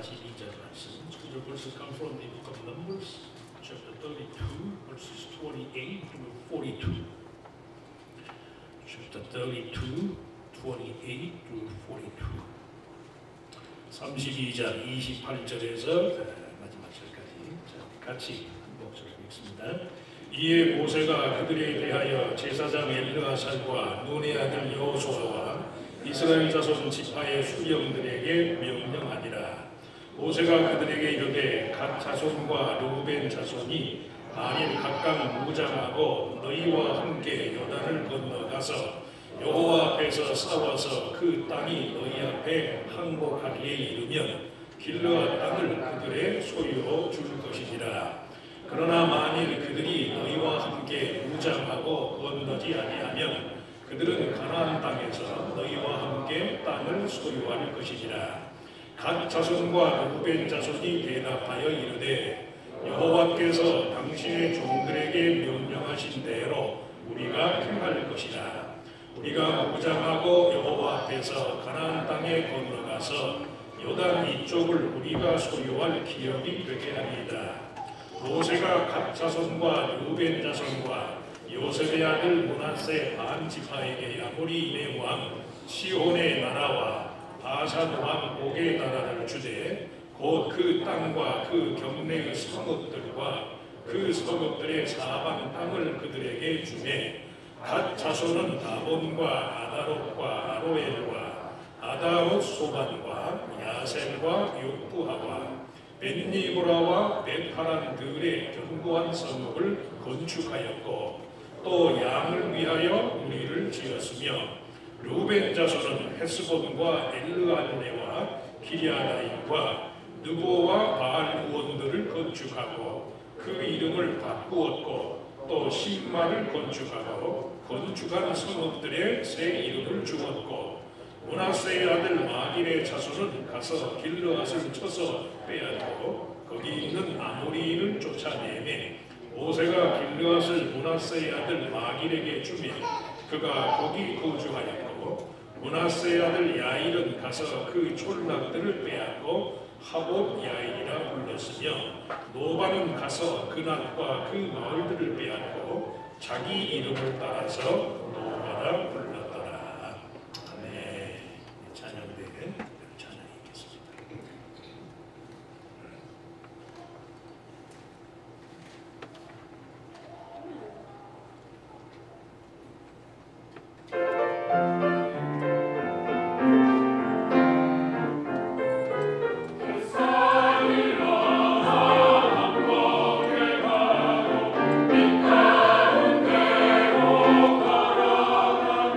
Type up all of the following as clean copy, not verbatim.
42절 말씀. Scripture verses come from the book of Numbers, chapter 32, verses 28 to 42. Chapter 32, 28 to 42. 32장 28절에서 마지막 절까지 같이 한 목소리로 읽습니다. 이에 모세가 그들에 대하여 제사장 엘르아살과 눈의 아들 여호수아와 이스라엘 자손 지파의 수령들에게 명령하니라. 모세가 그들에게 이르되 각 자손과 르우벤 자손이 만일 각각 무장하고 너희와 함께 요단을 건너가서 여호와 앞에서 싸워서 그 땅이 너희 앞에 항복하기에 이르면 길르앗 땅을 그들의 소유로 줄 것이니라. 그러나 만일 그들이 너희와 함께 무장하고 건너지 아니하면 그들은 가나안 땅에서 너희와 함께 땅을 소유할 것이니라. 각 자손과 르우벤 자손이 대답하여 이르되 여호와께서 당신의 종들에게 명령하신 대로 우리가 행할 것이라. 우리가 무장하고 여호와 앞에서 가나안 땅에 건너가서 요단 이쪽을 우리가 소유할 기업이 되게 하리이다. 모세가 각 자손과 르우벤 자손과 요셉의 아들 므낫세 반 지파에게 아모리인의 왕 시혼의 나라와 바산 왕 옥의 나라를 주되 곧 그 땅과 그 경내의 성읍들과 그 성읍들의 사방 땅을 그들에게 주매 각 자손은 다본과 아다롯과 아로엘과 아다롯 소반과 야셀과 욕부하와 벳니보라와 벳하란들의 견고한 성읍을 건축하였고 또 양을 위하여 우리를 지었으며 르우벤 자손은 헤스본과 엘르알레와 기리아나임과 느보와 바알 구원들을 건축하고 그 이름을 바꾸었고 또 신마를 건축하고 건축한 성읍들의 새 이름을 주었고 므낫세의 아들 마길의 자손은 가서 길르앗을 쳐서 빼앗고 거기 있는 아모리인을 쫓아내매 모세가 길르앗을 므낫세의 아들 마길에게 주매 그가 거기 거주하였고 므낫세의 아들 야일은 가서 그 촌락들을 빼앗고 하봇 야일이라 불렀으며 노바는 가서 그낫과 그 마을들을 빼앗고 자기 이름을 따라서 노바라 불렀더라. 아멘. 찬양대에 찬양하겠습니다. 가운데로 걸어가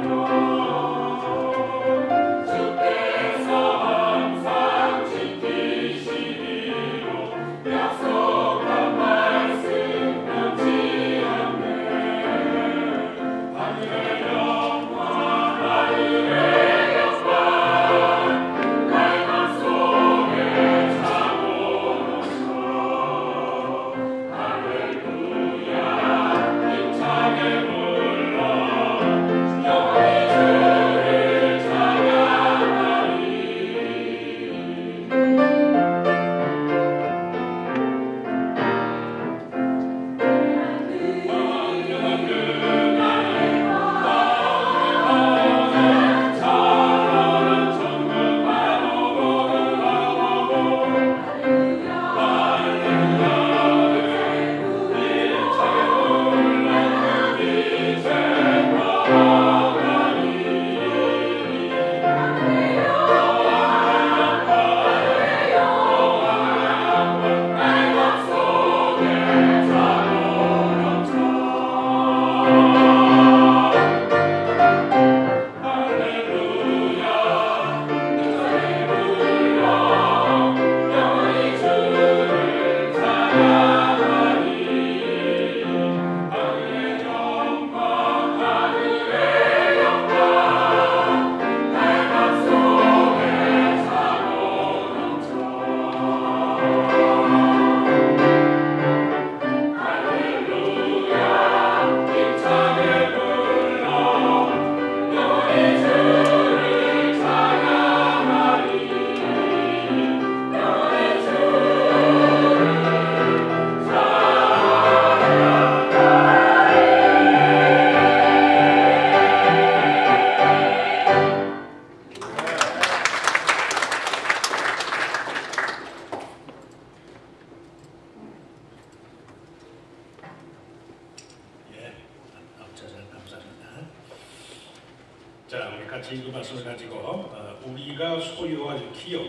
같이 그 말씀을 가지고 우리가 소유할 기업,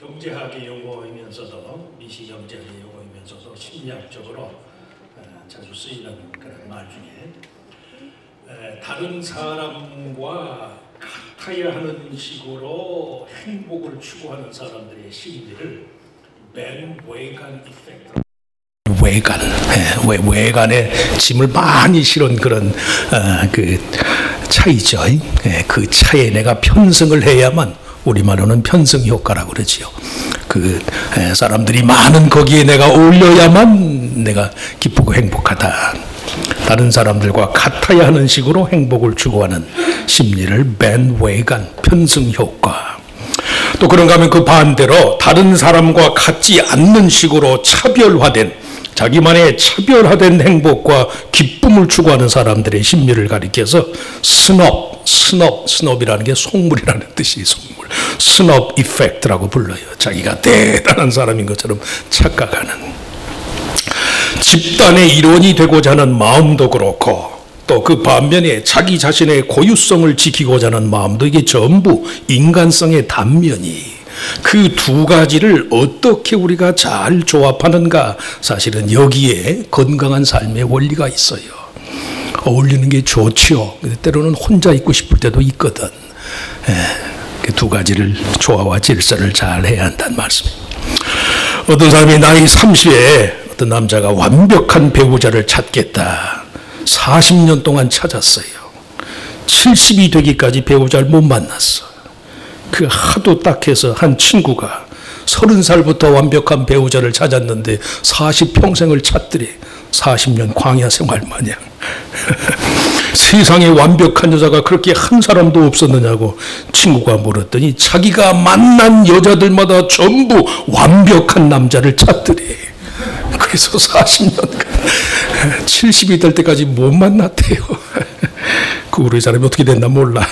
경제학의 용어이면서도 미시경제학의 용어이면서도 심리학적으로 자주 쓰이는 그런 말 중에 다른 사람과 같아야 하는 식으로 행복을 추구하는 사람들의 심리를 밴웨건 이펙트, 외관에 짐을 많이 실은 그런 그 차이죠. 그 차에 내가 편승을 해야만, 우리말로는 편승 효과라고 그러지요. 그 사람들이 많은 거기에 내가 어울려야만 내가 기쁘고 행복하다. 다른 사람들과 같아야 하는 식으로 행복을 추구하는 심리를 밴웨건, 편승 효과. 또 그런가 하면 그 반대로 다른 사람과 같지 않는 식으로 차별화된, 자기만의 차별화된 행복과 기쁨을 추구하는 사람들의 심리를 가리켜서 스놉이라는 게 속물이라는 뜻이 속물. 스놉 이펙트라고 불러요. 자기가 대단한 사람인 것처럼 착각하는. 집단의 일원이 되고자 하는 마음도 그렇고, 또 그 반면에 자기 자신의 고유성을 지키고자 하는 마음도, 이게 전부 인간성의 단면이, 그 두 가지를 어떻게 우리가 잘 조합하는가, 사실은 여기에 건강한 삶의 원리가 있어요. 어울리는 게 좋지요. 때로는 혼자 있고 싶을 때도 있거든. 그 두 가지를, 조화와 질서를 잘 해야 한다는 말씀입니다. 어떤 사람이 나이 30에 어떤 남자가 완벽한 배우자를 찾겠다. 40년 동안 찾았어요. 70이 되기까지 배우자를 못 만났어. 그 하도 딱해서 한 친구가 30살부터 완벽한 배우자를 찾았는데 40평생을 찾더래. 40년 광야 생활 마냥. 세상에 완벽한 여자가 그렇게 한 사람도 없었느냐고 친구가 물었더니 자기가 만난 여자들마다 전부 완벽한 남자를 찾더래. 그래서 40년간 70이 될 때까지 못 만났대요. 그 후로 이 사람이 어떻게 됐나 몰라.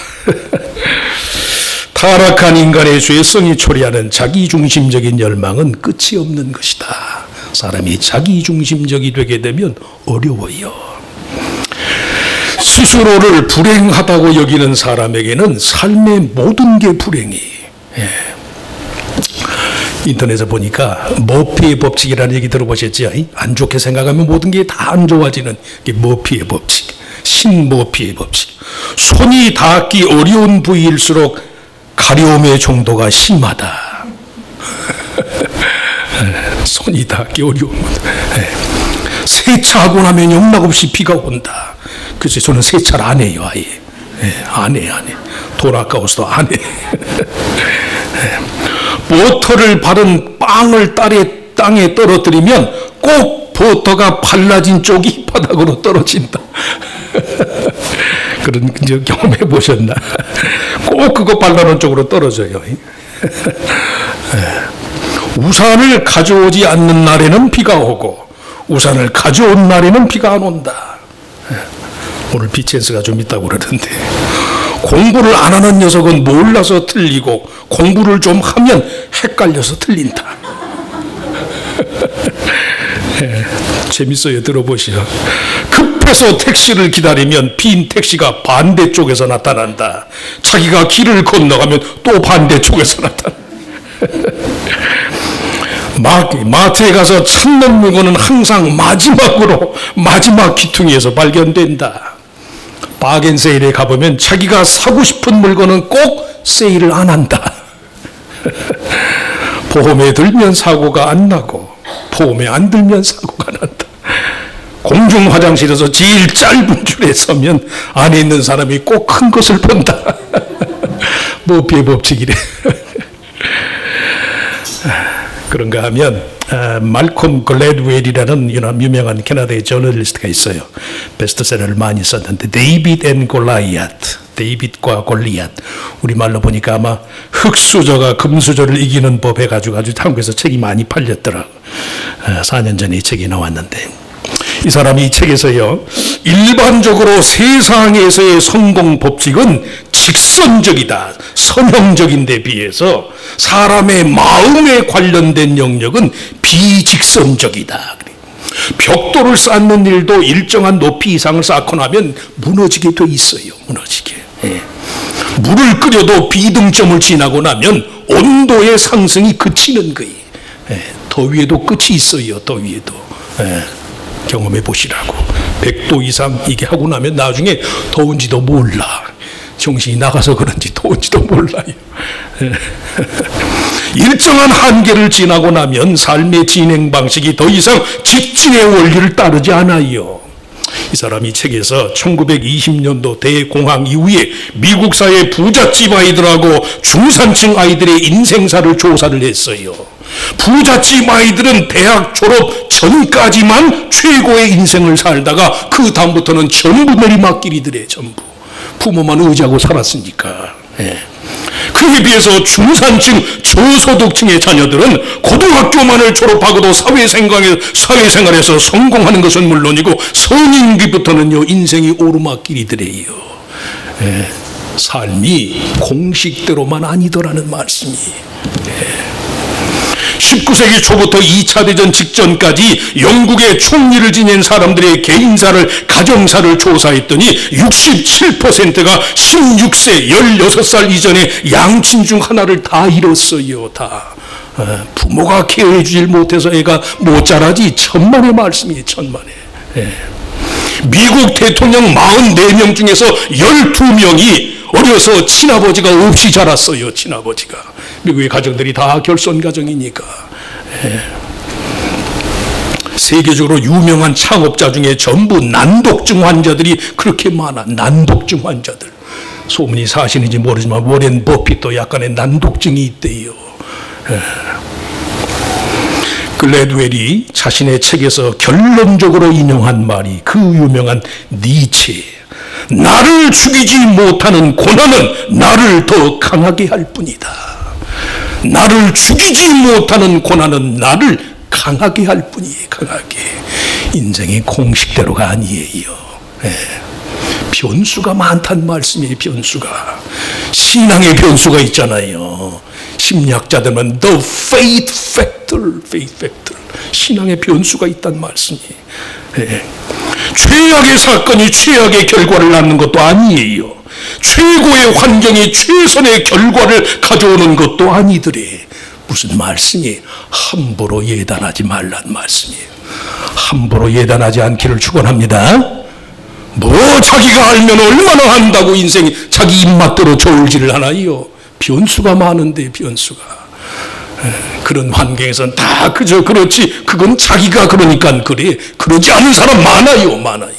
타락한 인간의 죄성이 초래하는 자기중심적인 열망은 끝이 없는 것이다. 사람이 자기중심적이 되게 되면 어려워요. 스스로를 불행하다고 여기는 사람에게는 삶의 모든 게 불행이. 인터넷에 보니까 머피의 법칙이라는 얘기 들어보셨죠? 안 좋게 생각하면 모든 게 다 안 좋아지는 게 머피의 법칙. 신머피의 법칙. 손이 닿기 어려운 부위일수록 가려움의 정도가 심하다. 손이 닿기 어려운. 세차하고 나면 영락없이 비가 온다. 그래서 저는 세차를 안 해요, 아예. 안 해. 돈 아까워서도 안 해. 버터를 바른 빵을 땅에 떨어뜨리면 꼭 버터가 발라진 쪽이 바닥으로 떨어진다. 그런 경험해 보셨나? 꼭 그거 발라놓은 쪽으로 떨어져요. 우산을 가져오지 않는 날에는 비가 오고 우산을 가져온 날에는 비가 안 온다. 오늘 비 찬스가 좀 있다고 그러던데, 공부를 안 하는 녀석은 몰라서 틀리고 공부를 좀 하면 헷갈려서 틀린다. 재밌어요. 들어보시죠. 급해서 택시를 기다리면 빈 택시가 반대쪽에서 나타난다. 자기가 길을 건너가면 또 반대쪽에서 나타난다. 마트에 가서 찾는 물건은 항상 마지막 귀퉁이에서 발견된다. 바겐세일에 가보면 자기가 사고 싶은 물건은 꼭 세일을 안 한다. 보험에 들면 사고가 안 나고 보험에 안 들면 사고가 난다. 공중 화장실에서 제일 짧은 줄에 서면 안에 있는 사람이 꼭 큰 것을 본다. 머피의 법칙이래. 그런가 하면 말콤 글래드웰이라는 유명한 캐나다의 저널리스트가 있어요. 베스트셀러를 많이 썼는데, 데이빗 앤 골라이앗, 데이빗과 골리앗. 우리말로 보니까 아마 흙수저가 금수저를 이기는 법 해가지고 아주 한국에서 책이 많이 팔렸더라고. 4년 전에 이 책이 나왔는데, 이 사람이 이 책에서요, 일반적으로 세상에서의 성공 법칙은 직선적이다. 선형적인 데 비해서 사람의 마음에 관련된 영역은 비직선적이다. 벽돌을 쌓는 일도 일정한 높이 이상을 쌓고 나면 무너지게 돼 있어요. 무너지게. 예. 물을 끓여도 비등점을 지나고 나면 온도의 상승이 그치는 거예요. 예. 더위에도 끝이 있어요. 더위에도. 예. 경험해 보시라고. 100도 이상 이게 하고 나면 나중에 더운지도 몰라. 정신이 나가서 그런지 더운지도 몰라요. 예. 일정한 한계를 지나고 나면 삶의 진행 방식이 더 이상 직진의 원리를 따르지 않아요. 이 사람이 책에서 1920년도 대공황 이후에 미국 사회 부잣집 아이들하고 중산층 아이들의 인생사를 조사를 했어요. 부잣집 아이들은 대학 졸업 전까지만 최고의 인생을 살다가 그 다음부터는 전부 내리막길이더래. 전부 부모만 의지하고 살았으니까. 예. 그에 비해서 중산층 저소득층의 자녀들은 고등학교만을 졸업하고도 사회생활에서 성공하는 것은 물론이고 성인기부터는요 인생이 오르막길이더래요. 예. 삶이 공식대로만 아니더라는 말씀이. 예. 19세기 초부터 2차 대전 직전까지 영국의 총리를 지낸 사람들의 개인사를, 가정사를 조사했더니 67%가 16세, 16살 이전에 양친 중 하나를 다 잃었어요. 다. 부모가 케어해 주질 못해서 애가 못 자라지. 천만의 말씀이에요. 천만의. 예. 미국 대통령 44명 중에서 12명이 어려서 친아버지가 없이 자랐어요. 친아버지가. 미국의 가정들이 다 결손 가정이니까. 예. 세계적으로 유명한 창업자 중에 전부 난독증 환자들이 그렇게 많아. 난독증 환자들. 소문이 사실인지 모르지만 워렌 버핏도 약간의 난독증이 있대요. 예. 글래드웰이 자신의 책에서 결론적으로 인용한 말이 그 유명한 니체. 나를 죽이지 못하는 고난은 나를 더 강하게 할 뿐이다. 나를 죽이지 못하는 고난은 나를 강하게 할 뿐이에요. 강하게. 인생이 공식대로가 아니에요. 예. 변수가 많단 말씀이에요. 변수가. 신앙의 변수가 있잖아요. 심리학자들은 the faith factor, faith factor. 신앙의 변수가 있단 말씀이에요. 예. 최악의 사건이 최악의 결과를 낳는 것도 아니에요. 최고의 환경이 최선의 결과를 가져오는 것도 아니더래. 무슨 말씀이 함부로 예단하지 말란 말씀이에요. 함부로 예단하지 않기를 축원합니다. 뭐 자기가 알면 얼마나 한다고 인생이 자기 입맛대로 저울질을 하나요. 변수가 많은데 변수가. 그런 환경에서는 다 그저 그렇지. 그건 자기가 그러니까 그래. 그러지 않은 사람 많아요. 많아요.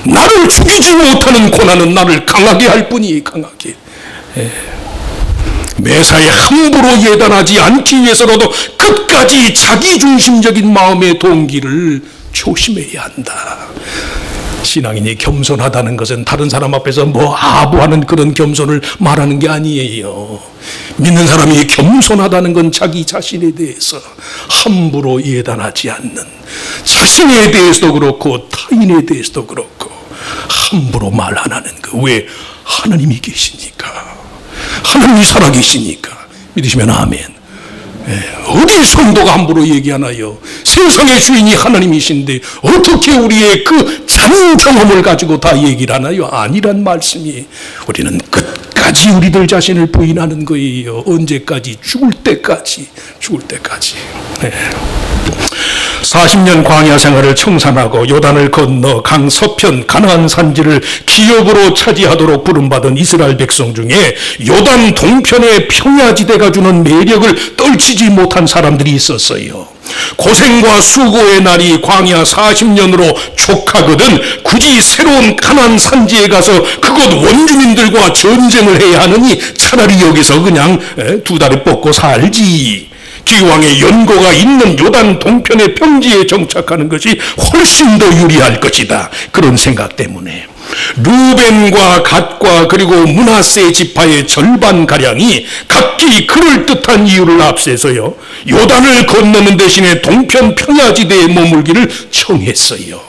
나를 죽이지 못하는 고난은 나를 강하게 할 뿐이 강하게. 예. 매사에 함부로 예단하지 않기 위해서라도 끝까지 자기중심적인 마음의 동기를 조심해야 한다. 신앙인이 겸손하다는 것은 다른 사람 앞에서 뭐 아부하는 그런 겸손을 말하는 게 아니에요. 믿는 사람이 겸손하다는 건 자기 자신에 대해서 함부로 예단하지 않는, 자신에 대해서도 그렇고 타인에 대해서도 그렇고 함부로 말 안 하는 거. 왜? 하나님이 계시니까. 하나님이 살아계시니까. 믿으시면 아멘. 어디 성도가 함부로 얘기하나요? 세상의 주인이 하나님이신데 어떻게 우리의 그 잔 경험을 가지고 다 얘기를 하나요? 아니란 말씀이. 우리는 끝까지 우리들 자신을 부인하는 거예요. 언제까지? 죽을 때까지. 죽을 때까지. 40년 광야 생활을 청산하고 요단을 건너 강 서편 가나안 산지를 기업으로 차지하도록 부름받은 이스라엘 백성 중에 요단 동편의 평야지대가 주는 매력을 떨치지 못한 사람들이 있었어요. 고생과 수고의 날이 광야 40년으로 족하거든 굳이 새로운 가나안 산지에 가서 그곳 원주민들과 전쟁을 해야 하느니 차라리 여기서 그냥 2달에 뽑고 살지. 기왕에 연고가 있는 요단 동편의 평지에 정착하는 것이 훨씬 더 유리할 것이다. 그런 생각 때문에 루벤과 갓과 그리고 므낫세 지파의 절반가량이 각기 그럴듯한 이유를 앞세서요 요단을 건너는 대신에 동편 평야지대에 머물기를 청했어요.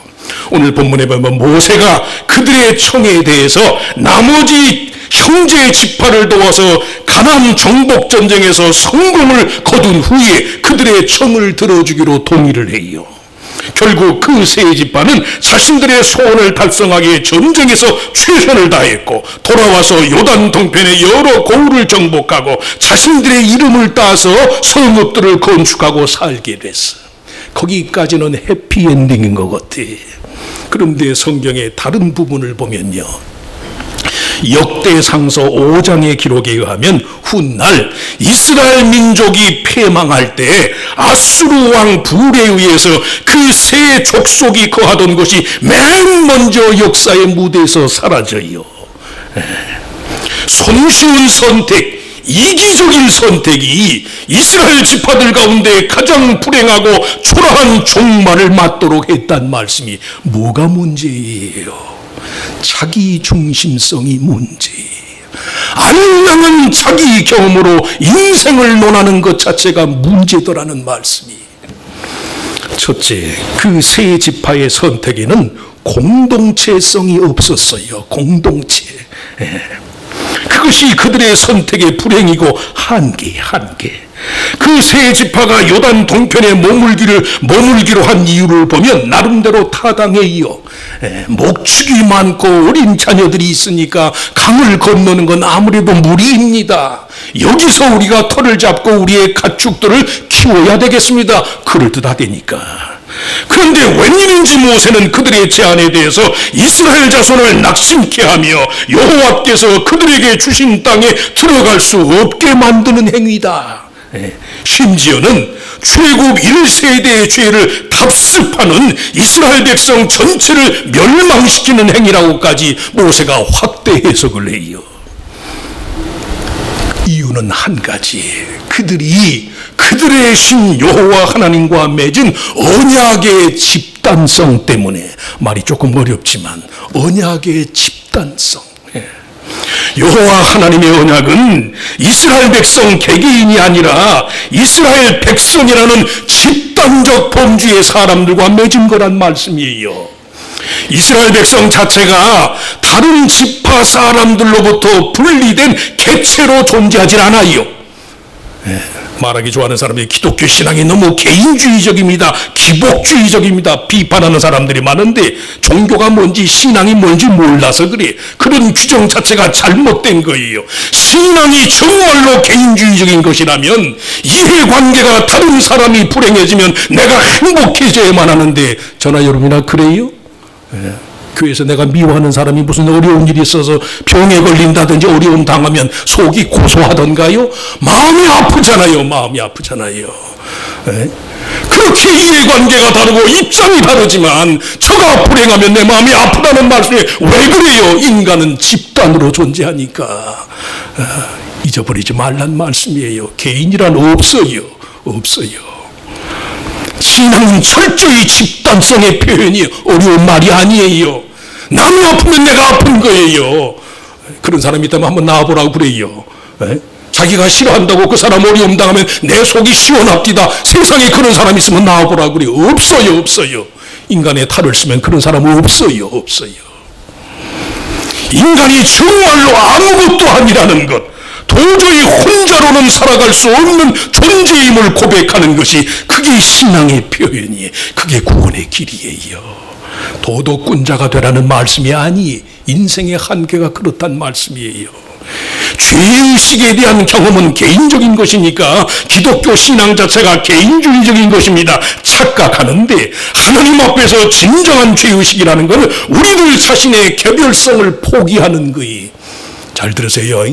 오늘 본문에 보면 모세가 그들의 청에 대해서 나머지 형제 지파를 도와서 가나안 정복 전쟁에서 성공을 거둔 후에 그들의 청을 들어주기로 동의를 해요. 결국 그 세 지파는 자신들의 소원을 달성하기에 전쟁에서 최선을 다했고 돌아와서 요단 동편의 여러 고을을 정복하고 자신들의 이름을 따서 성읍들을 건축하고 살게 됐어. 거기까지는 해피엔딩인 것 같아. 그런데 성경의 다른 부분을 보면요, 역대상서 5장의 기록에 의하면 훗날 이스라엘 민족이 패망할 때 아수르 왕 불에 의해서 그 세 족속이 거하던 것이 맨 먼저 역사의 무대에서 사라져요. 손쉬운 선택, 이기적인 선택이 이스라엘 지파들 가운데 가장 불행하고 초라한 종말을 맞도록 했단 말씀이 뭐가 문제예요? 자기 중심성이 문제예요. 알량한 자기 경험으로 인생을 논하는 것 자체가 문제더라는 말씀이. 첫째, 그 세 지파의 선택에는 공동체성이 없었어요. 공동체. 그것이 그들의 선택의 불행이고 한계. 그 세 지파가 요단 동편에 머물기로 한 이유를 보면 나름대로 타당해요. 목축이 많고 어린 자녀들이 있으니까 강을 건너는 건 아무래도 무리입니다. 여기서 우리가 터를 잡고 우리의 가축들을 키워야 되겠습니다. 그럴듯하다니까. 그런데 웬일인지 모세는 그들의 제안에 대해서 이스라엘 자손을 낙심케 하며 여호와께서 그들에게 주신 땅에 들어갈 수 없게 만드는 행위다. 심지어는 출애굽 1세대의 죄를 답습하는 이스라엘 백성 전체를 멸망시키는 행위라고까지 모세가 확대 해석을 해요. 이유는 한 가지, 그들이 그들의 신 여호와 하나님과 맺은 언약의 집단성 때문에. 말이 조금 어렵지만 언약의 집단성. 여호와 하나님의 언약은 이스라엘 백성 개개인이 아니라 이스라엘 백성이라는 집단적 범주의 사람들과 맺은 거란 말씀이에요. 이스라엘 백성 자체가 다른 지파 사람들로부터 분리된 개체로 존재하지 않아요. 말하기 좋아하는 사람이 기독교 신앙이 너무 개인주의적입니다, 기복주의적입니다 비판하는 사람들이 많은데 종교가 뭔지 신앙이 뭔지 몰라서 그래. 그런 규정 자체가 잘못된 거예요. 신앙이 정말로 개인주의적인 것이라면 이해관계가 다른 사람이 불행해지면 내가 행복해져야만 하는데 저나 여러분이나 그래요? 교회에서 내가 미워하는 사람이 무슨 어려운 일이 있어서 병에 걸린다든지 어려움 당하면 속이 고소하던가요? 마음이 아프잖아요. 마음이 아프잖아요. 그렇게 이해관계가 다르고 입장이 다르지만 저가 불행하면 내 마음이 아프다는 말씀에 왜 그래요? 인간은 집단으로 존재하니까. 잊어버리지 말란 말씀이에요. 개인이란 없어요. 신앙은 철저히 집단성의 표현이 어려운 말이 아니에요. 남이 아프면 내가 아픈 거예요. 그런 사람이 있다면 한번 나와보라고 그래요. 자기가 싫어한다고 그 사람 어려움 당하면 내 속이 시원합디다. 세상에 그런 사람 있으면 나와보라고 그래요. 없어요. 인간의 탈을 쓰면 그런 사람은 없어요. 인간이 정말로 아무것도 아니라는 것, 도저히 혼자로는 살아갈 수 없는 존재임을 고백하는 것이 그게 신앙의 표현이에요. 그게 구원의 길이에요. 도덕꾼자가 되라는 말씀이 아니, 인생의 한계가 그렇단 말씀이에요. 죄의식에 대한 경험은 개인적인 것이니까 기독교 신앙 자체가 개인주의적인 것입니다 착각하는데, 하나님 앞에서 진정한 죄의식이라는 것은 우리들 자신의 개별성을 포기하는 거예요. 잘 들으세요.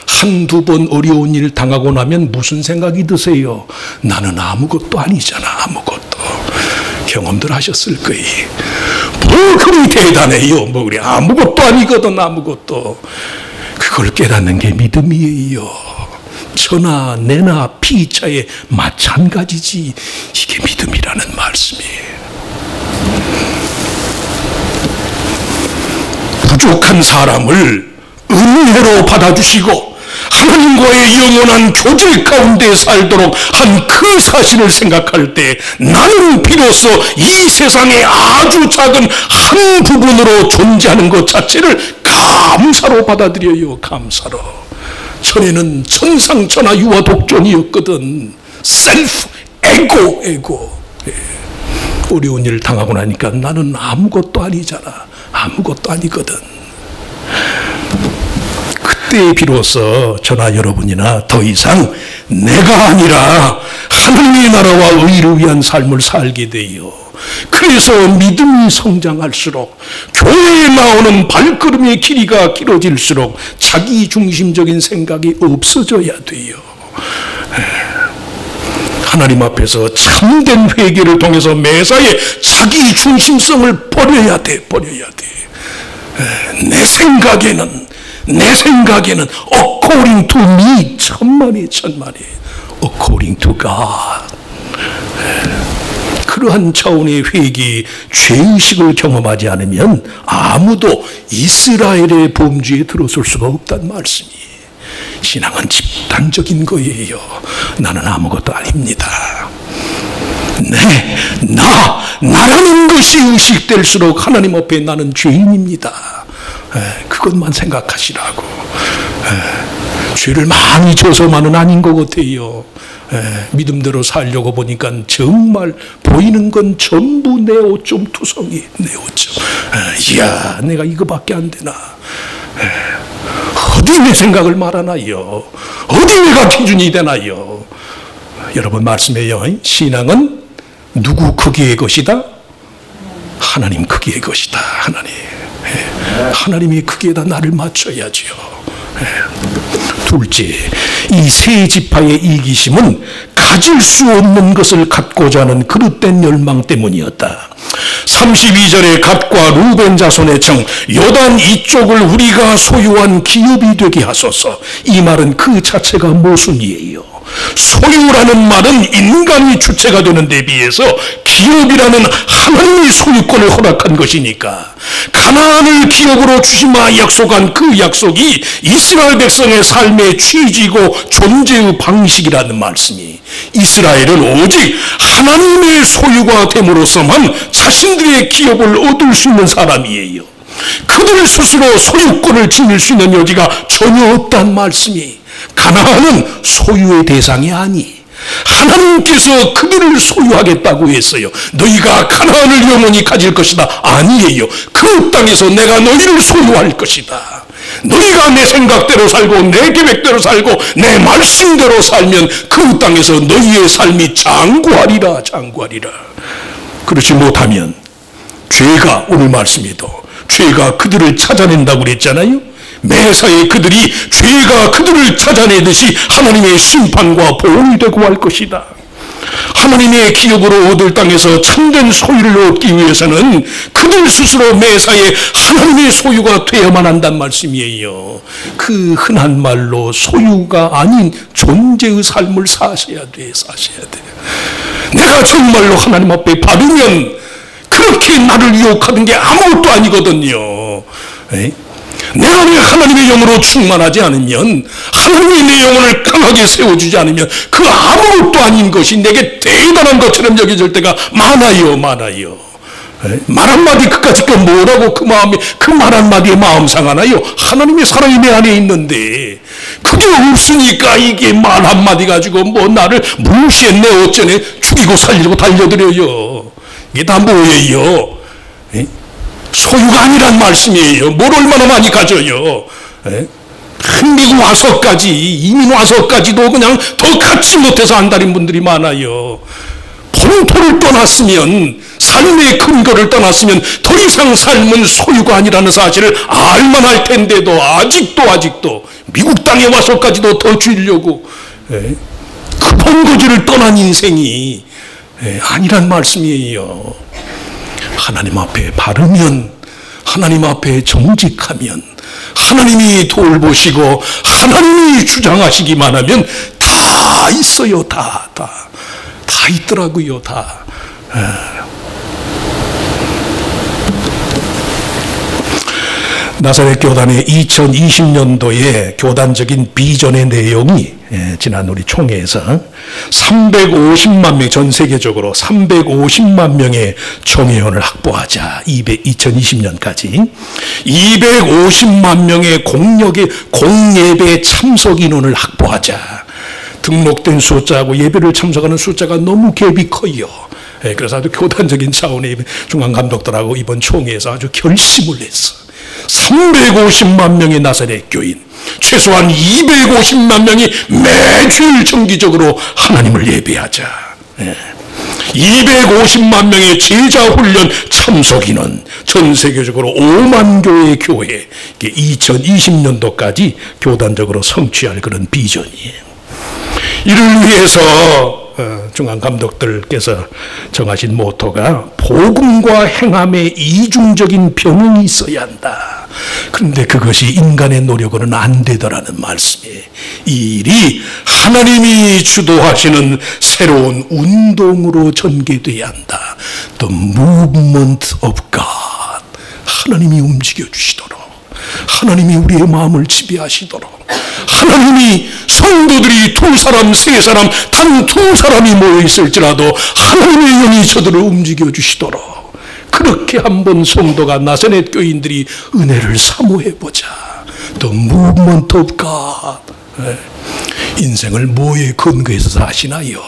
한두 번 어려운 일 당하고 나면 무슨 생각이 드세요? 나는 아무것도 아니잖아. 아무것도. 경험들 하셨을 거예요. 뭐 그리 대단해요. 뭐 그래. 아무것도 아니거든. 아무것도. 그걸 깨닫는 게 믿음이에요. 천하 내나 피차에 마찬가지지. 이게 믿음이라는 말씀이에요. 부족한 사람을 은혜로 받아주시고 하나님과의 영원한 교제 가운데 살도록 한 그 사실을 생각할 때 나는 비로소 이 세상의 아주 작은 한 부분으로 존재하는 것 자체를 감사로 받아들여요. 감사로. 전에는 천상천하 유아 독존이었거든. 셀프, 에고. 어려운 일을 당하고 나니까 나는 아무것도 아니잖아. 아무것도 아니거든. 그때 비로소 저나 여러분이나 더 이상 내가 아니라 하나님의 나라와 의를 위한 삶을 살게 돼요. 그래서 믿음이 성장할수록 교회에 나오는 발걸음의 길이가 길어질수록 자기 중심적인 생각이 없어져야 돼요. 하나님 앞에서 참된 회개를 통해서 매사에 자기 중심성을 버려야 돼. 내 생각에는 according to me, 천만에 according to God. 그러한 차원의 회개, 죄의식을 경험하지 않으면 아무도 이스라엘의 범주에 들어설 수가 없단 말씀이에요. 신앙은 집단적인 거예요. 나는 아무것도 아닙니다. 나라는 것이 의식될수록 하나님 앞에 나는 죄인입니다. 그것만 생각하시라고. 죄를 많이 져서만은 아닌 것 같아요. 믿음대로 살려고 보니까 정말 보이는 건 전부 내 오점 투성이, 내 오점. 이야, 내가 이거밖에 안 되나. 어디 내 생각을 말하나요? 어디 내가 기준이 되나요? 여러분 말씀해요. 신앙은 누구 크기의 것이다? 하나님 크기의 것이다. 하나님의 크기에다 나를 맞춰야죠. 둘째, 이 세 지파의 이기심은 가질 수 없는 것을 갖고자 하는 그릇된 열망 때문이었다. 32절에 갓과 루벤 자손의 청 요단 이쪽을 우리가 소유한 기업이 되게 하소서. 이 말은 그 자체가 모순이에요. 소유라는 말은 인간이 주체가 되는 데 비해서 기업이라는 하나님의 소유권을 허락한 것이니까 가나안을 기업으로 주시마 약속한 그 약속이 이스라엘 백성의 삶의 취지고 존재의 방식이라는 말씀이, 이스라엘은 오직 하나님의 소유가 됨으로써만 자신들의 기업을 얻을 수 있는 사람이에요. 그들 스스로 소유권을 지닐 수 있는 여지가 전혀 없단 말씀이, 가나안은 소유의 대상이 아니, 하나님께서 그들을 소유하겠다고 했어요. 너희가 가나안을 영원히 가질 것이다. 아니에요. 그 땅에서 내가 너희를 소유할 것이다. 너희가 내 생각대로 살고 내 계획대로 살고 내 말씀대로 살면 그 땅에서 너희의 삶이 장구하리라. 그렇지 못하면 죄가, 오늘 말씀에도 죄가 그들을 찾아낸다고 그랬잖아요. 매사에 그들이 죄가 그들을 찾아내듯이 하나님의 심판과 보응이 되고 할 것이다. 하나님의 기업으로 얻을 땅에서 참된 소유를 얻기 위해서는 그들 스스로 매사에 하나님의 소유가 되어야만 한단 말씀이에요. 그 흔한 말로 소유가 아닌 존재의 삶을 사셔야 돼. 내가 정말로 하나님 앞에 바르면 그렇게 나를 유혹하는 게 아무것도 아니거든요. 내가 왜 하나님의 영으로 충만하지 않으면, 하나님이 내 영혼을 강하게 세워주지 않으면 그 아무것도 아닌 것이 내게 대단한 것처럼 여겨질 때가 많아요. 말 한마디 그까짓 게 뭐라고 그 말 한마디에 마음 상하나요? 하나님의 사랑이 내 안에 있는데 그게 없으니까 이게 말 한마디 가지고 뭐 나를 무시했네 어쩌네 죽이고 살리고 달려들어요. 이게 다 뭐예요? 소유가 아니란 말씀이에요. 뭘 얼마나 많이 가져요. 미국 와서까지, 이민 와서까지도 그냥 더 갖지 못해서 안달인 분들이 많아요. 본토를 떠났으면, 삶의 근거를 떠났으면 더 이상 삶은 소유가 아니라는 사실을 알만 할 텐데도 아직도 미국 땅에 와서까지도 더 주려고 그 본거지를 떠난 인생이 아니란 말씀이에요. 하나님 앞에 바르면, 하나님 앞에 정직하면, 하나님이 돌보시고 하나님이 주장하시기만 하면 다 있어요. 다 있더라고요. 나사렛 교단의 2020년도의 교단적인 비전의 내용이 지난 우리 총회에서 350만 명, 전 세계적으로 350만 명의 총회원을 확보하자. 2020년까지 250만 명의 공예배 참석 인원을 확보하자. 등록된 숫자하고 예배를 참석하는 숫자가 너무 갭이 커요. 그래서 아주 교단적인 차원의 중앙감독들하고 이번 총회에서 아주 결심을 했어. 350만 명의 나사렛 교인, 최소한 250만 명이 매주일 정기적으로 하나님을 예배하자. 250만 명의 제자훈련 참석인은 전 세계적으로 5만 교회의 교회, 2020년도까지 교단적으로 성취할 그런 비전이에요. 이를 위해서 중앙감독들께서 정하신 모토가 복음과 행함의 이중적인 병응이 있어야 한다. 그런데 그것이 인간의 노력으로는 안 되더라는 말씀이에요. 이 일이 하나님이 주도하시는 새로운 운동으로 전개돼야 한다. The movement of God. 하나님이 움직여 주시도록, 하나님이 우리의 마음을 지배하시도록, 하나님이 성도들이 2사람, 3사람, 단 2사람이 모여있을지라도 하나님의 영이 저들을 움직여 주시도록, 그렇게 한번 성도가 나사렛 교인들이 은혜를 사모해보자. The movement of God. 인생을 뭐에 근거해서 사시나요?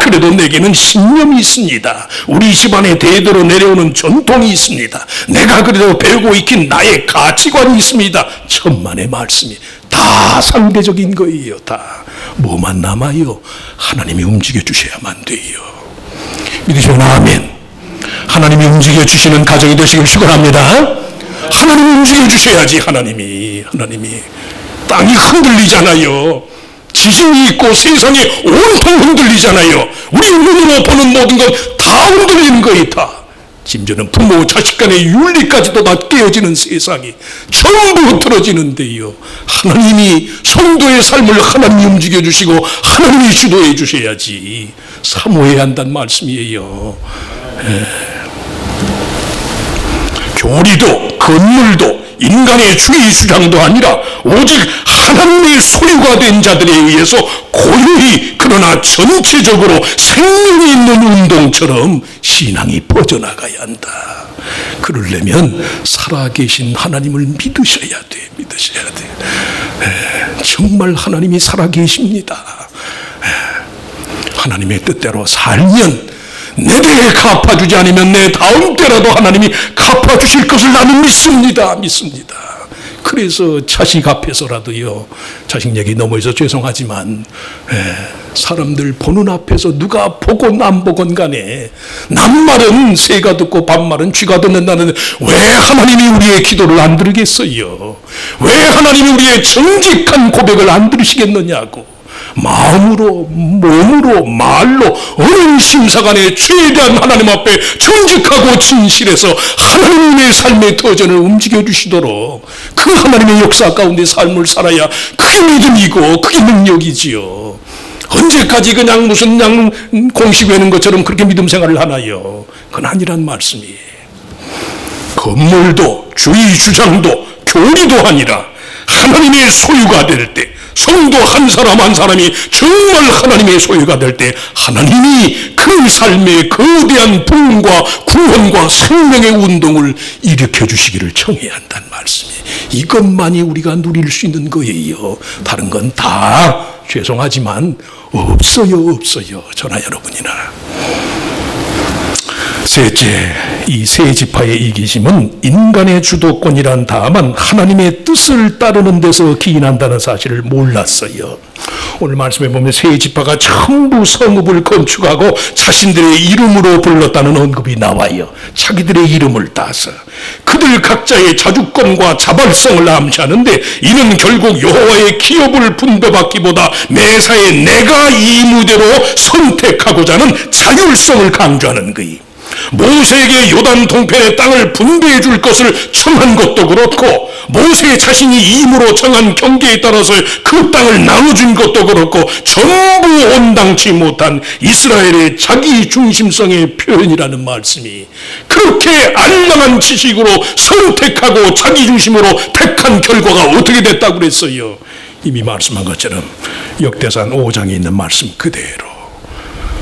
그래도 내게는 신념이 있습니다. 우리 집안에 대대로 내려오는 전통이 있습니다. 내가 그래도 배우고 익힌 나의 가치관이 있습니다. 천만의 말씀이 다 상대적인 거예요. 다. 뭐만 남아요? 하나님이 움직여 주셔야만 돼요. 믿으시면 아멘. 하나님이 움직여 주시는 가정이 되시길 축원합니다. 하나님이 움직여 주셔야지. 하나님이 땅이 흔들리잖아요. 지진이 있고 세상이 온통 흔들리잖아요. 우리 눈으로 보는 모든 건 다 흔들리는 거예요. 다. 심지어는 부모 자식 간의 윤리까지도 다 깨어지는 세상이 전부 흐트러지는데요. 하나님이 성도의 삶을 하나님이 움직여 주시고 하나님이 주도해 주셔야지. 사모해야 한다는 말씀이에요. 교리도 건물도 인간의 주의 주장도 아니라 오직 하나님의 소유가 된 자들에 의해서 고유히 그러나 전체적으로 생명이 있는 운동처럼 신앙이 퍼져나가야 한다. 그러려면 살아계신 하나님을 믿으셔야 돼. 믿으셔야 돼. 정말 하나님이 살아계십니다. 하나님의 뜻대로 살면 내 대에 갚아주지 않으면 내 다음 때라도 하나님이 갚아주실 것을 나는 믿습니다. 그래서 자식 앞에서라도요, 자식 얘기 넘어서 죄송하지만 사람들 보는 앞에서 누가 보건 안 보건 간에 남말은 새가 듣고 반말은 쥐가 듣는다는데 왜 하나님이 우리의 기도를 안 들으겠어요? 왜 하나님이 우리의 정직한 고백을 안 들으시겠느냐고. 마음으로, 몸으로, 말로 어느 심사간에 최대한 하나님 앞에 정직하고 진실해서 하나님의 삶의 터전을 움직여 주시도록 그 하나님의 역사 가운데 삶을 살아야 그게 믿음이고 그게 능력이지요. 언제까지 그냥 무슨 공식 외는 것처럼 그렇게 믿음 생활을 하나요? 그건 아니란 말씀이에요. 건물도 주의 주장도 교리도 아니라 하나님의 소유가 될 때, 성도 한 사람 한 사람이 정말 하나님의 소유가 될 때 하나님이 그 삶의 거대한 부흥과 구원과 생명의 운동을 일으켜 주시기를 청해야 한다는 말씀이, 이것만이 우리가 누릴 수 있는 거예요. 다른 건 다 죄송하지만 없어요. 저나 여러분이나. 셋째, 이 세 지파의 이기심은 인간의 주도권이란 다만 하나님의 뜻을 따르는 데서 기인한다는 사실을 몰랐어요. 오늘 말씀에 보면 세 지파가 전부 성읍을 건축하고 자신들의 이름으로 불렀다는 언급이 나와요. 자기들의 이름을 따서 그들 각자의 자주권과 자발성을 암시하는데, 이는 결국 여호와의 기업을 분배받기보다 매사에 내가 이 무대로 선택하고자 하는 자율성을 강조하는 거예요. 모세에게 요단 동편의 땅을 분배해 줄 것을 청한 것도 그렇고, 모세 자신이 임으로 정한 경계에 따라서 그 땅을 나눠준 것도 그렇고, 전부 온당치 못한 이스라엘의 자기 중심성의 표현이라는 말씀이, 그렇게 알량한 지식으로 선택하고 자기 중심으로 택한 결과가 어떻게 됐다고 그랬어요? 이미 말씀한 것처럼 역대상 5장에 있는 말씀 그대로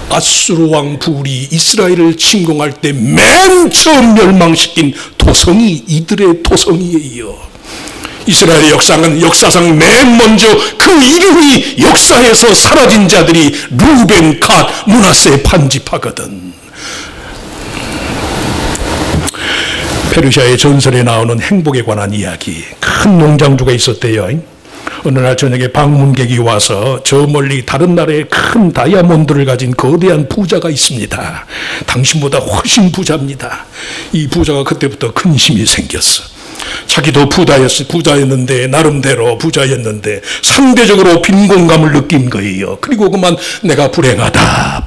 아수르 왕 불이 이스라엘을 침공할 때 맨 처음 멸망시킨 토성이 이들의 토성이에요. 이스라엘의 역사상 맨 먼저 그 이름이 역사에서 사라진 자들이 루벤, 갓, 므낫세 판지파거든. 페르시아의 전설에 나오는 행복에 관한 이야기. 큰 농장주가 있었대요. 어느 날 저녁에 방문객이 와서 저 멀리 다른 나라의 큰 다이아몬드를 가진 거대한 부자가 있습니다. 당신보다 훨씬 부자입니다. 이 부자가 그때부터 근심이 생겼어. 자기도 부자였는데, 나름대로 부자였는데 상대적으로 빈곤감을 느낀 거예요. 그리고 그만 내가 불행하다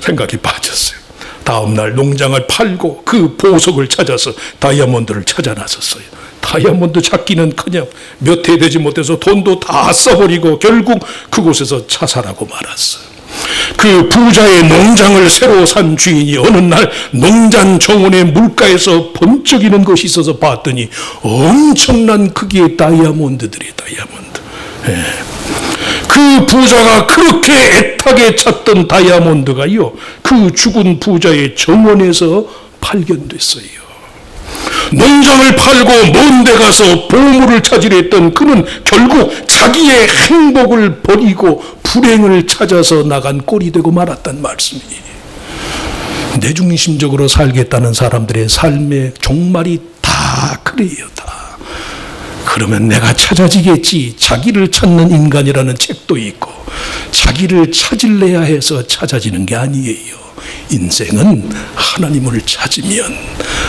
생각이 빠졌어요. 다음날 농장을 팔고 그 보석을 찾아서 다이아몬드를 찾아 나섰어요. 다이아몬드 찾기는커녕 몇 해 되지 못해서 돈도 다 써버리고 결국 그곳에서 자살하고 말았어요. 그 부자의 농장을 새로 산 주인이 어느 날 농장 정원의 물가에서 번쩍이는 것이 있어서 봤더니 엄청난 크기의 다이아몬드들이 다이아몬드. 예. 그 부자가 그렇게 애타게 찾던 다이아몬드가요, 그 죽은 부자의 정원에서 발견됐어요. 농장을 팔고 먼 데 가서 보물을 찾으려 했던 그는 결국 자기의 행복을 버리고 불행을 찾아서 나간 꼴이 되고 말았단 말씀이에요. 내중심적으로 살겠다는 사람들의 삶의 종말이 다 그래요, 다. 그러면 내가 찾아지겠지. 자기를 찾는 인간이라는 책도 있고, 자기를 찾을래야 해서 찾아지는 게 아니에요. 인생은 하나님을 찾으면,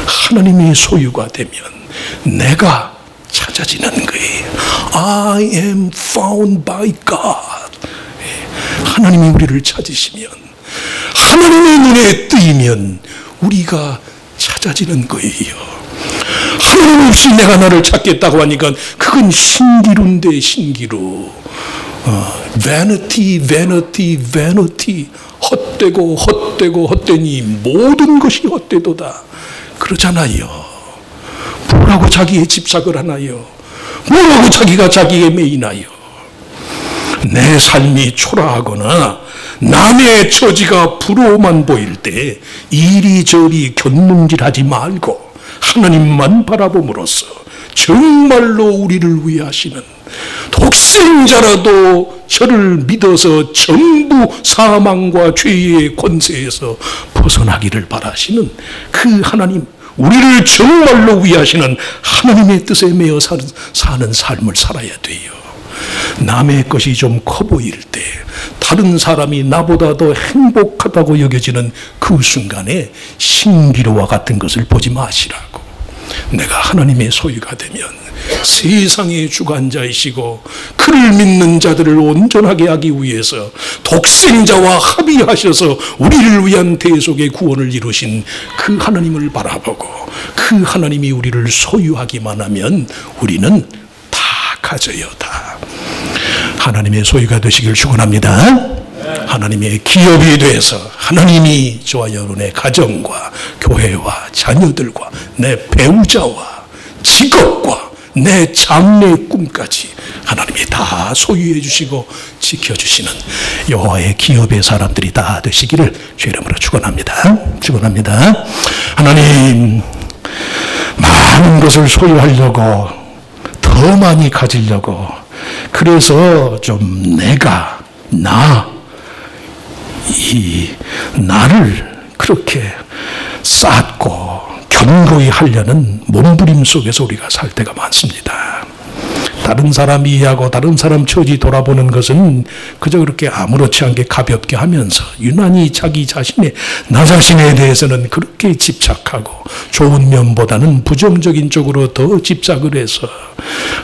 하나님의 소유가 되면 내가 찾아지는 거예요. I am found by God. 하나님이 우리를 찾으시면, 하나님의 눈에 뜨이면 우리가 찾아지는 거예요. 하나님 없이 내가 나를 찾겠다고 하니까 그건 신기루인데, 신기루. vanity, vanity, vanity. 헛되고 헛되고 헛되니 모든 것이 헛되도다. 그러잖아요. 뭐라고 자기의 집착을 하나요? 뭐라고 자기가 자기에 매이나요? 내 삶이 초라하거나 남의 처지가 부러워만 보일 때 이리저리 곁눈질하지 말고 하나님만 바라봄으로써 정말로 우리를 위해 하시는, 독생자라도 저를 믿어서 전부 사망과 죄의 권세에서 벗어나기를 바라시는 그 하나님, 우리를 정말로 위하시는 하나님의 뜻에 매여 사는 삶을 살아야 돼요. 남의 것이 좀 커 보일 때, 다른 사람이 나보다 더 행복하다고 여겨지는 그 순간에 신기루와 같은 것을 보지 마시라고. 내가 하나님의 소유가 되면 세상의 주관자이시고 그를 믿는 자들을 온전하게 하기 위해서 독생자와 합의하셔서 우리를 위한 대속의 구원을 이루신 그 하나님을 바라보고 그 하나님이 우리를 소유하기만 하면 우리는 다 가져요, 다. 하나님의 소유가 되시길 축원합니다. 하나님의 기업이 돼서 하나님이 저와 여러분의 가정과 교회와 자녀들과 내 배우자와 직업과 내 장래의 꿈까지 하나님이 다 소유해 주시고 지켜주시는 여호와의 기업의 사람들이 다 되시기를 주의 이름으로 축원합니다. 축원합니다. 하나님, 많은 것을 소유하려고, 더 많이 가지려고, 그래서 좀 나를 그렇게 쌓고 견고히 하려는 몸부림 속에서 우리가 살 때가 많습니다. 다른 사람 이해하고 다른 사람 처지 돌아보는 것은 그저 그렇게 아무렇지 않게 가볍게 하면서 유난히 자기 자신의, 나 자신에 대해서는 그렇게 집착하고 좋은 면보다는 부정적인 쪽으로 더 집착을 해서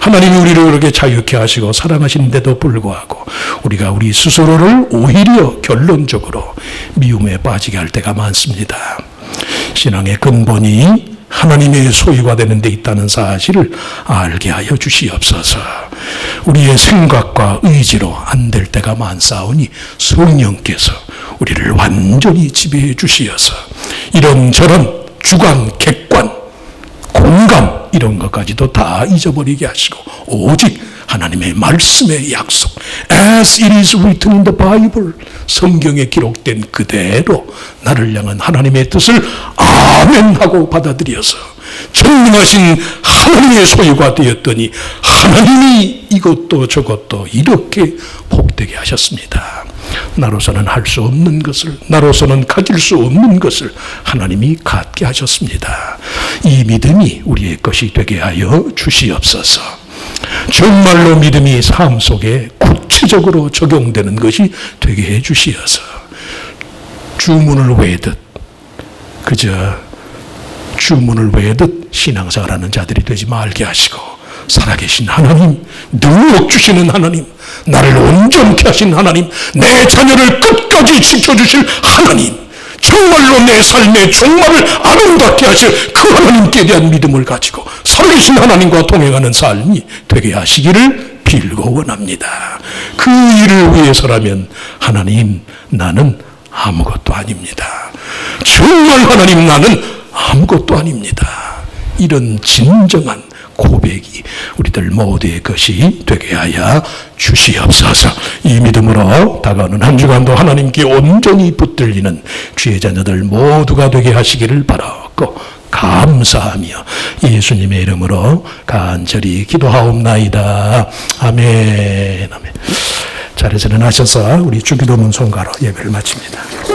하나님이 우리를 그렇게 자유케 하시고 사랑하시는데도 불구하고 우리가 우리 스스로를 오히려 결론적으로 미움에 빠지게 할 때가 많습니다. 신앙의 근본이 하나님의 소유가 되는 데 있다는 사실을 알게 하여 주시옵소서. 우리의 생각과 의지로 안 될 때가 많사오니 성령께서 우리를 완전히 지배해 주시어서 이런저런 주관, 객관, 공감 이런 것까지도 다 잊어버리게 하시고 오직 하나님의 말씀의 약속 As it is written in the Bible 성경에 기록된 그대로 나를 향한 하나님의 뜻을 아멘하고 받아들여서 전능하신 하나님의 소유가 되었더니 하나님이 이것도 저것도 이렇게 복되게 하셨습니다. 나로서는 할 수 없는 것을, 나로서는 가질 수 없는 것을 하나님이 갖게 하셨습니다. 이 믿음이 우리의 것이 되게 하여 주시옵소서. 정말로 믿음이 삶 속에 구체적으로 적용되는 것이 되게 해 주시어서 주문을 외듯 그저 주문을 외듯 신앙생활하는 자들이 되지 말게 하시고 살아계신 하나님, 능력 주시는 하나님, 나를 온전케 하신 하나님, 내 자녀를 끝까지 지켜주실 하나님, 정말로 내 삶의 종말을 아름답게 하실 그 하나님께 대한 믿음을 가지고 살아계신 하나님과 동행하는 삶이 되게 하시기를 빌고 원합니다. 그 일을 위해서라면 하나님, 나는 아무것도 아닙니다. 정말 하나님, 나는 아무것도 아닙니다. 이런 진정한 고백이 우리들 모두의 것이 되게 하여 주시옵소서. 이 믿음으로 다가오는 한 주간도 하나님께 온전히 붙들리는 주의 자녀들 모두가 되게 하시기를 바라고 감사하며 예수님의 이름으로 간절히 기도하옵나이다. 아멘. 아멘. 자리에서 일어나셔서 우리 주기도문 성가로 예배를 마칩니다.